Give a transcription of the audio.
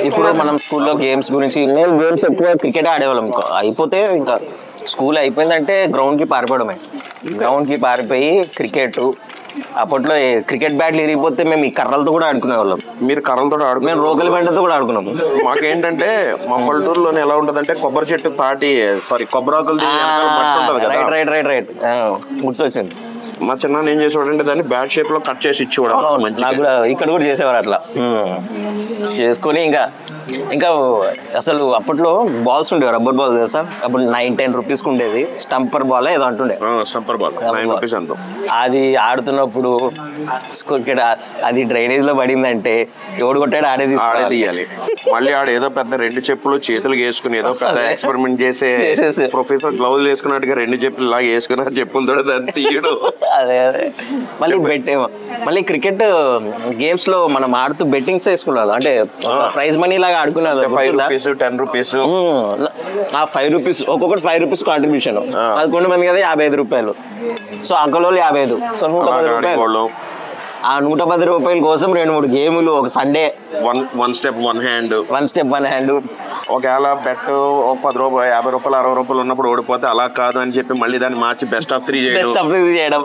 ఇప్పుడు మనం స్కూల్లో గేమ్స్ గురించి మేము గేమ్స్ ఎక్కువ క్రికెట్ ఆడేవాళ్ళం. అయిపోతే ఇంకా స్కూల్ అయిపోయిందంటే గ్రౌండ్ కి పారిపోయి క్రికెట్. అప్పట్లో క్రికెట్ బ్యాట్లు ఇరిగిపోతే మేము ఈ కర్రలతో కూడా ఆడుకునేవాళ్ళం. మీరు కర్రలతో మేము రోకలి బండతో కూడా ఆడుకున్నాము. మాకేంటంటే మా పల్లెటూరులోనే ఎలా ఉంటదంటే కొబ్బరి చెట్టు కొబ్బరాకులు రైట్ గుర్తొచ్చింది. మా చిన్న ఏం చేసేవాడంటే దాన్ని బ్యాట్ షేప్ లో కట్ చేసి ఇచ్చేవాడు. నాకు కూడా ఇక్కడ కూడా చేసేవారు అట్లా చేసుకొని ఇంకా అసలు అప్పట్లో బాల్స్ ఉండేవి, రబ్బర్ బాల్ తెలుసా? అప్పుడు 9-10 రూపీస్ ఉండేది. స్టంపర్ బాల్ ఏదో అంటుండే. స్టంపర్ బాల్ 9 రూపీస్ అంత. అది ఆడుతున్నప్పుడు అది డ్రైనేజ్ లో పడిందంటే ఎవడు కొట్టాడు ఆడే తీయాలి. మళ్ళీ ఆడ ఏదో పెద్ద 2 చెప్పులు చేతులు వేసుకుని ఏదో పెద్ద ఎక్స్పెరిమెంట్ చేసే ప్రొఫెసర్ గ్లౌజ్ వేసుకున్నట్టుగా 2 చెప్పులు లాగా వేసుకుని చెప్పులతో దాన్ని తీయడం. అదే మళ్ళీ క్రికెట్ గేమ్స్ లో మనం ఆడుతూ బెట్టింగ్స్ వేసుకున్నాం. అంటే ప్రైజ్ మనీ లాగా ఆడుకున్నాం. 5 రూపీస్ 10 రూపీస్ ఆ 5 రూపీస్ ఒక్కొక్కటి 5 రూపీస్ కాంట్రిబ్యూషన్. 11 మంది కదా 55 రూపాయలు. సో అంకలో 55. సో 110 రూపాయలు. ఆ 110 రూపాయల కోసం 2-3 గేములు ఒక Sunday. One step one hand. ఒకవేళ బెట్ 10 రూపాయలు 50 రూపాయలు 60 రూపాయలు ఉన్నప్పుడు ఓడిపోతే అలా కాదు అని చెప్పి మళ్ళీ దాన్ని మార్చి బెస్ట్ ఆఫ్ 3 చేయడం.